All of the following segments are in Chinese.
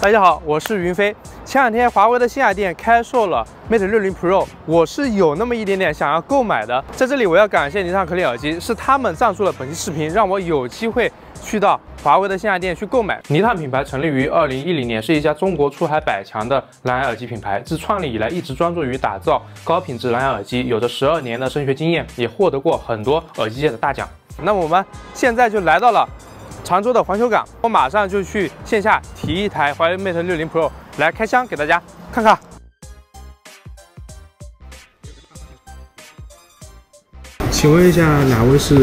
大家好，我是云飞。前两天华为的线下店开售了 Mate 60 Pro， 我是有那么一点点想要购买的。在这里我要感谢尼桑可利耳机，是他们赞助了本期视频，让我有机会去到华为的线下店去购买。尼桑品牌成立于2010年，是一家中国出海100强的蓝牙耳机品牌。自创立以来，一直专注于打造高品质蓝牙耳机，有着12年的声学经验，也获得过很多耳机界的大奖。那么我们现在就来到了常州的环球港，我马上就去线下提一台华为 Mate 60 Pro 来开箱给大家看看。请问一下，哪位是？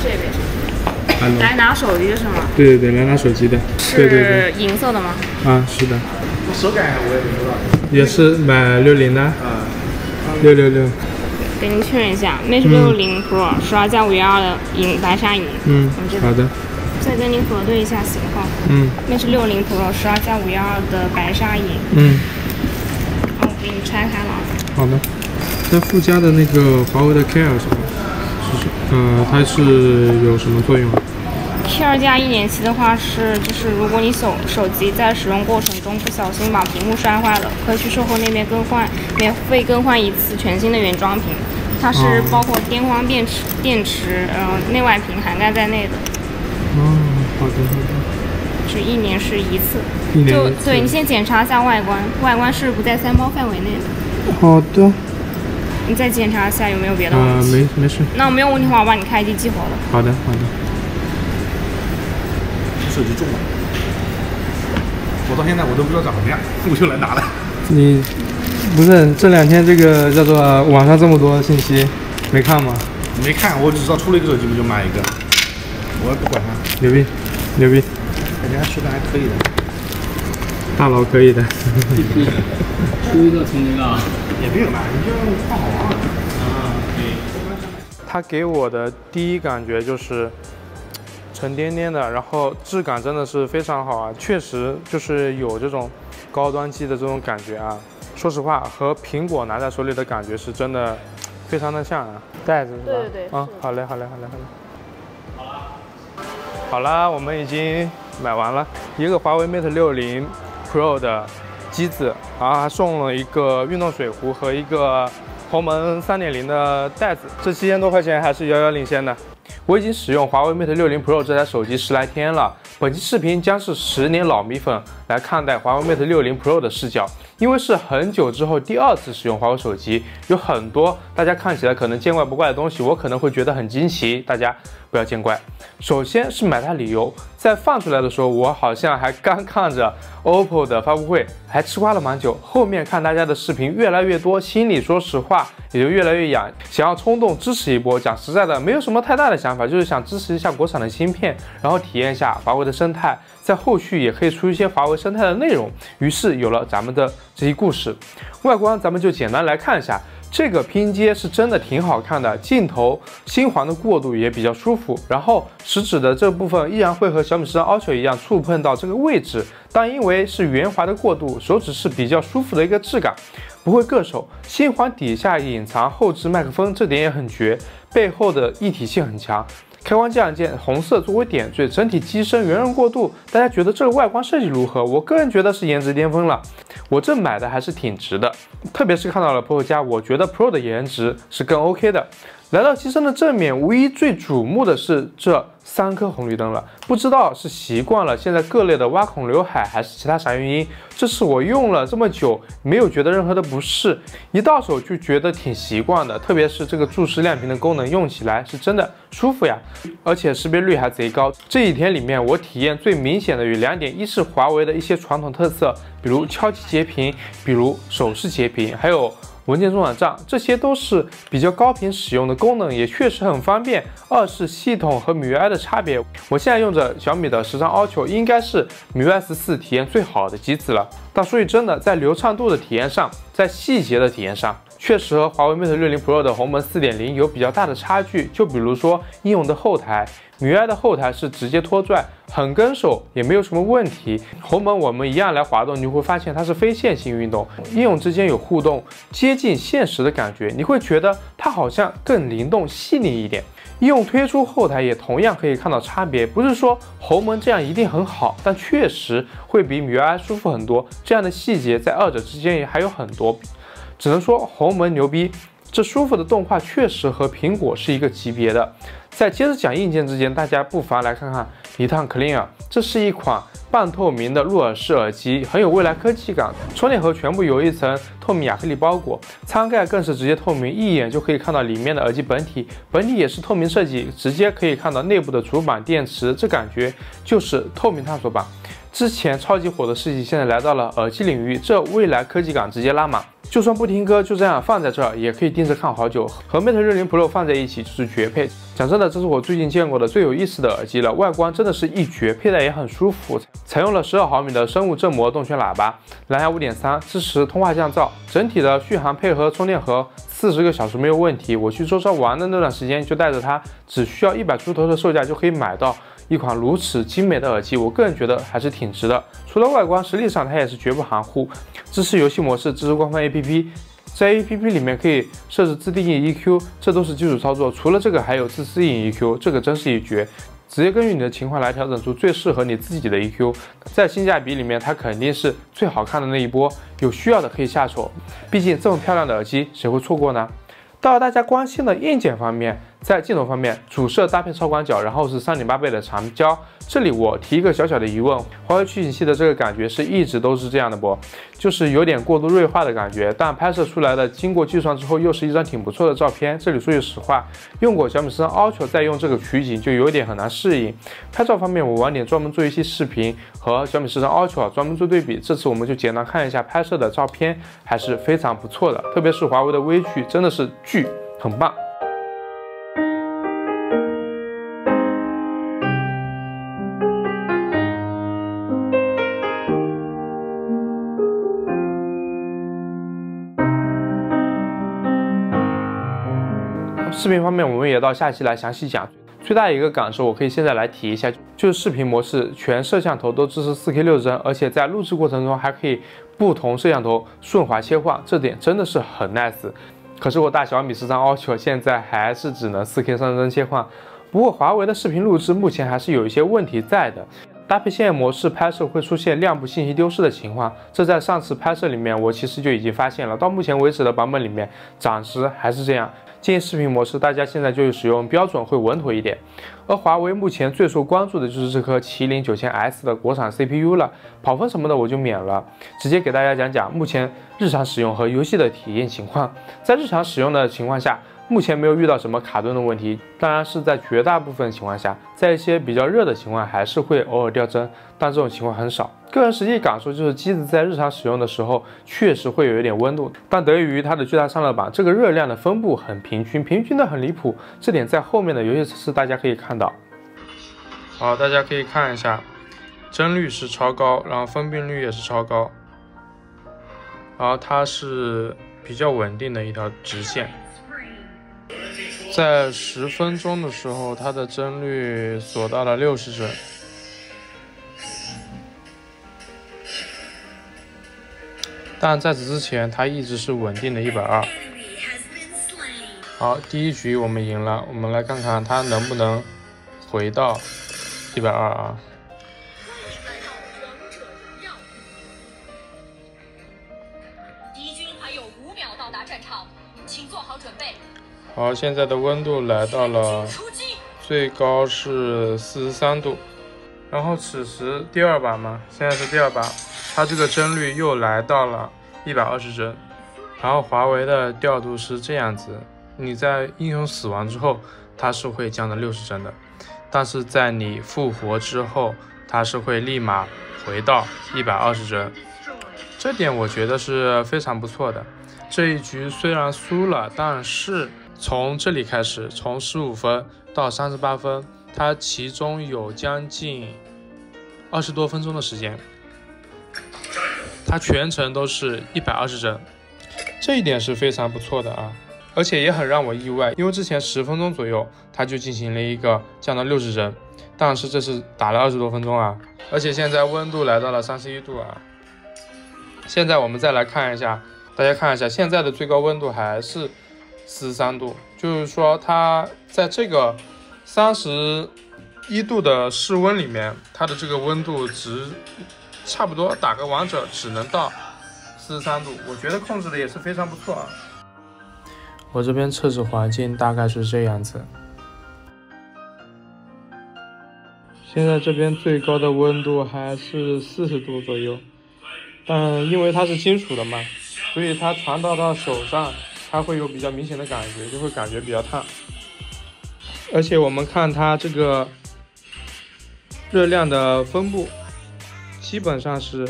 这位是来拿手机的是吗？对，来拿手机的。是银色的吗？啊，是的。手感我也不知道。也是买60的。666。给您确认一下 ，Mate 60 Pro 12加512的白鲨银。好的。再跟您核对一下型号。Mate 60 Pro 12加512的白鲨银。我给你拆开了。好的。那附加的那个华为的 Care 什么？它是有什么作用？Care 加1年期的话就是如果你手机在使用过程中不小心把屏幕摔坏了，可以去售后那边免费更换一次全新的原装屏。它是包括电光电池内外屏涵盖在内的。好的。是1年是一次。对，你先检查一下外观是不在3包范围内的。好的。你再检查一下有没有别的问题。没事。那没有问题的话，我帮你开机激活了。好的。手机重吗？我到现在我都不知道长什么样，我就来拿了。你不是这2天这个叫做网上这么多信息，没看吗？没看，我只知道出了一个手机，我就买一个。我也不管它。牛逼！感觉它质感还可以的。大佬可以的。出一个充一个。也没有吧，你就看好玩了。可以。它给我的第一感觉就是沉甸甸的，然后质感真的是非常好啊，确实就是有这种高端机的这种感觉啊。说实话，和苹果拿在手里的感觉是真的非常的像啊。袋子是吧？对。好嘞。好啦，我们已经买完了一个华为 Mate 60 Pro 的机子，然后还送了一个运动水壶和一个鸿蒙3.0的袋子，这7000多块钱还是遥遥领先的。我已经使用华为 Mate 60 Pro 这台手机10来天了，本期视频将是10年老米粉来看待华为 Mate 60 Pro 的视角，因为是很久之后第2次使用华为手机，有很多大家看起来可能见怪不怪的东西，我可能会觉得很惊奇，大家不要见怪。首先是买它理由，在放出来的时候，我好像还刚看着 OPPO 的发布会，还吃瓜了蛮久。后面看大家的视频越来越多，心里说实话也就越来越痒，想要冲动支持一波。讲实在的，没有什么太大的想法，就是想支持一下国产的芯片，然后体验一下华为的生态，在后续也可以出一些华为生态的内容。于是有了咱们的这一故事。外观咱们就简单来看一下。这个拼接是真的挺好看的，镜头星环的过渡也比较舒服，然后食指的这部分依然会和小米13 Ultra 一样触碰到这个位置，但因为是圆滑的过渡，手指是比较舒服的一个质感，不会硌手。星环底下隐藏后置麦克风，这点也很绝，背后的一体性很强。开关键按键红色作为点缀，整体机身圆润过渡，大家觉得这个外观设计如何？我个人觉得是颜值巅峰了，我这买的还是挺值的，特别是看到了 Pro 加，我觉得 Pro 的颜值是更 OK 的。来到机身的正面，无疑最瞩目的是这3颗红绿灯了，不知道是习惯了现在各类的挖孔刘海，还是其他啥原因，这是我用了这么久没有觉得任何的不适，一到手就觉得挺习惯的，特别是这个注视亮屏的功能，用起来是真的舒服呀，而且识别率还贼高。这几天里面我体验最明显的有2点，一是华为的一些传统特色，比如敲击截屏，比如手势截屏，还有文件中转账，这些都是比较高频使用的功能，也确实很方便。2是系统和MIUI 的差别，我现在用着小米的13 Ultra， 应该是MIUI 14体验最好的机子了。但说句真的，在流畅度的体验上，在细节的体验上，确实和华为 Mate 60 Pro 的鸿蒙 4.0 有比较大的差距，就比如说应用的后台。MIUI 的后台是直接拖拽，很跟手，也没有什么问题。鸿蒙我们一样来滑动，你会发现它是非线性运动，应用之间有互动，接近现实的感觉，你会觉得它好像更灵动细腻一点。应用推出后台也同样可以看到差别，不是说鸿蒙这样一定很好，但确实会比 MIUI 舒服很多。这样的细节在二者之间也还有很多，只能说鸿蒙牛逼。这舒服的动画确实和苹果是一个级别的。在接着讲硬件之前，大家不妨来看看Litan Clear，这是一款半透明的入耳式耳机，很有未来科技感。充电盒全部由一层透明亚克力包裹，舱盖更是直接透明，一眼就可以看到里面的耳机本体，本体也是透明设计，直接可以看到内部的主板、电池，这感觉就是透明探索版。之前超级火的事情，现在来到了耳机领域，这未来科技感直接拉满。就算不听歌，就这样放在这儿，也可以盯着看好久。和 Mate 60 Pro 放在一起就是绝配。讲真的，这是我最近见过的最有意思的耳机了，外观真的是一绝，佩戴也很舒服。采用了12毫米的生物振膜动圈喇叭，蓝牙 5.3， 支持通话降噪，整体的续航配合充电盒40个小时没有问题。我去周遭玩的那段时间，就带着它，只需要100出头的售价就可以买到一款如此精美的耳机，我个人觉得还是挺值的。除了外观，实力上它也是绝不含糊，支持游戏模式，支持官方 APP， 在 APP 里面可以设置自定义 EQ， 这都是基础操作。除了这个，还有自适应 EQ， 这个真是一绝，直接根据你的情况来调整出最适合你自己的 EQ。在性价比里面，它肯定是最好看的那一波，有需要的可以下手，毕竟这么漂亮的耳机，谁会错过呢？到了大家关心的硬件方面，在镜头方面，主摄搭配超广角，然后是3.8倍的长焦。这里我提一个小小的疑问，华为取景器的这个感觉是一直都是这样的不？就是有点过度锐化的感觉，但拍摄出来的经过计算之后，又是一张挺不错的照片。这里说句实话，用过小米13 Ultra 再用这个取景就有点很难适应。拍照方面，我晚点专门做一期视频和小米13 Ultra 专门做对比。这次我们就简单看一下拍摄的照片，还是非常不错的，特别是华为的微距，真的是巨，很棒。视频方面，我们也到下期来详细讲。最大的一个感受，我可以现在来提一下，就是视频模式全摄像头都支持 4K 60帧，而且在录制过程中还可以不同摄像头顺滑切换，这点真的是很 nice。可是我大小米13 Ultra 现在还是只能 4K 30帧切换，不过华为的视频录制目前还是有一些问题在的。搭配现模式拍摄会出现亮部信息丢失的情况，这在上次拍摄里面我其实就已经发现了，到目前为止的版本里面暂时还是这样。建议视频模式大家现在就使用标准会稳妥一点。而华为目前最受关注的就是这颗麒麟 9000S 的国产 CPU 了，跑分什么的我就免了，直接给大家讲讲目前日常使用和游戏的体验情况。在日常使用的情况下，目前没有遇到什么卡顿的问题，当然是在绝大部分情况下，在一些比较热的情况还是会偶尔掉帧，但这种情况很少。个人实际感受就是机子在日常使用的时候确实会有一点温度，但得益于它的巨大散热板，这个热量的分布很平均的很离谱，这点在后面的游戏测试大家可以看到。好，大家可以看一下，帧率是超高，然后分辨率也是超高，然后它是比较稳定的一条直线。在10分钟的时候，它的帧率锁到了60帧，但在此之前，它一直是稳定的120。好，第一局我们赢了，我们来看看它能不能回到120啊。敌军还有5秒到达战场，请做好准备。好，现在的温度来到了最高是43度，然后此时第二把嘛，现在是第二把，它这个帧率又来到了120帧，然后华为的调度是这样子，你在英雄死亡之后，它是会降到60帧的，但是在你复活之后，它是会立马回到120帧，这点我觉得是非常不错的。这一局虽然输了，但是从这里开始，从15分到38分，它其中有将近20多分钟的时间，它全程都是120帧。这一点是非常不错的啊，而且也很让我意外，因为之前10分钟左右它就进行了一个降到60帧，但是这是打了20多分钟啊，而且现在温度来到了31度啊。现在我们再来看一下，大家看一下，现在的最高温度还是43度，就是说它在这个31度的室温里面，它的这个温度值差不多打个王者只能到43度，我觉得控制的也是非常不错啊。我这边测试环境大概是这样子，现在这边最高的温度还是40度左右，但因为它是金属的嘛，所以它传到手上，它会有比较明显的感觉，就会感觉比较烫。而且我们看它这个热量的分布，基本上是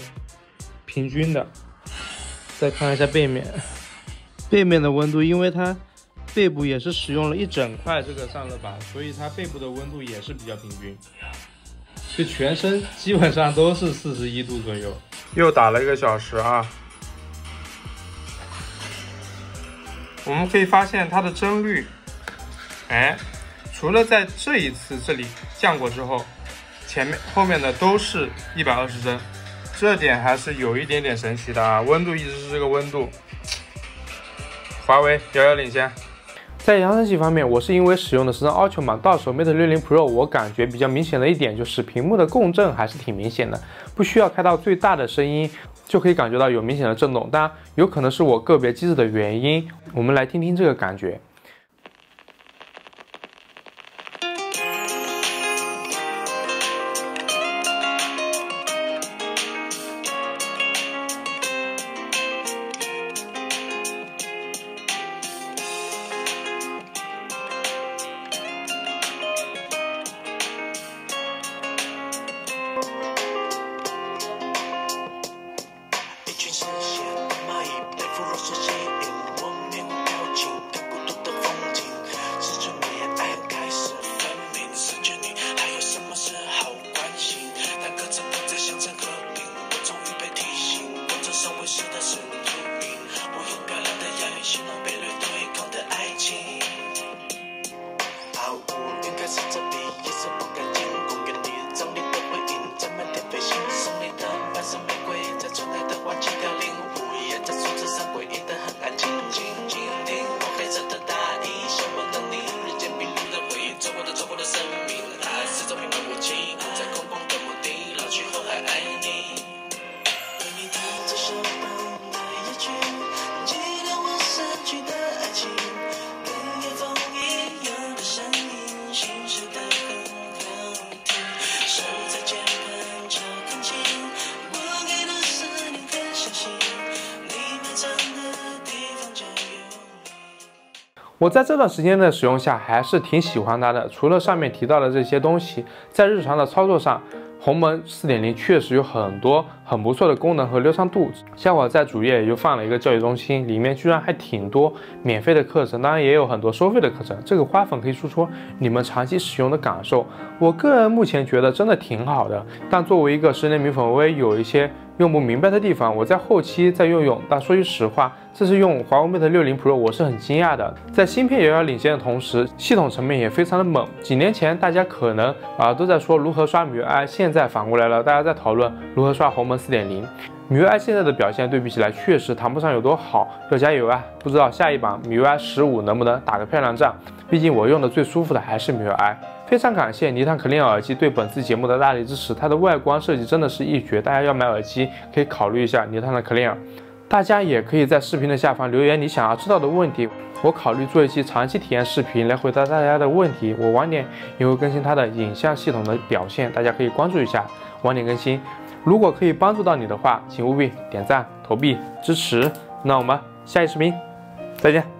平均的。再看一下背面，背面的温度，因为它背部也是使用了一整块这个散热板，所以它背部的温度也是比较平均。就全身基本上都是41度左右。又打了1个小时啊，我们可以发现它的帧率，除了在这一次这里降过之后，后面的都是120帧。这点还是有一点点神奇的啊，温度一直是这个温度，华为遥遥领先。在扬声器方面，我是因为使用的是Ultraman，到手 Mate 60 Pro， 我感觉比较明显的一点就是屏幕的共振还是挺明显的，不需要开到最大的声音就可以感觉到有明显的震动，当然有可能是我个别机子的原因，我们来听听这个感觉。我在这段时间的使用下还是挺喜欢它的，除了上面提到的这些东西，在日常的操作上，鸿蒙 4.0 确实有很多很不错的功能和流畅度。像我在主页也就放了一个教育中心，里面居然还挺多免费的课程，当然也有很多收费的课程。这个花粉可以说说你们长期使用的感受。我个人目前觉得真的挺好的，但作为一个10年米粉，我也有一些用不明白的地方，我在后期再用。但说句实话，这次用华为 Mate 60 Pro 我是很惊讶的，在芯片遥遥领先的同时，系统层面也非常的猛。几年前大家可能都在说如何刷MIUI，现在反过来了，大家在讨论如何刷鸿蒙 4.0。MIUI 现在的表现对比起来，确实谈不上有多好，要加油啊！不知道下一版 MIUI 15能不能打个漂亮仗？毕竟我用的最舒服的还是 MIUI。非常感谢尼坦 Clean 耳机对本次节目的大力支持，它的外观设计真的是一绝，大家要买耳机可以考虑一下尼坦的 Clean。大家也可以在视频的下方留言你想要知道的问题，我考虑做一期长期体验视频来回答大家的问题。我晚点也会更新它的影像系统的表现，大家可以关注一下，晚点更新。如果可以帮助到你的话，请务必点赞、投币支持。那我们下一视频再见。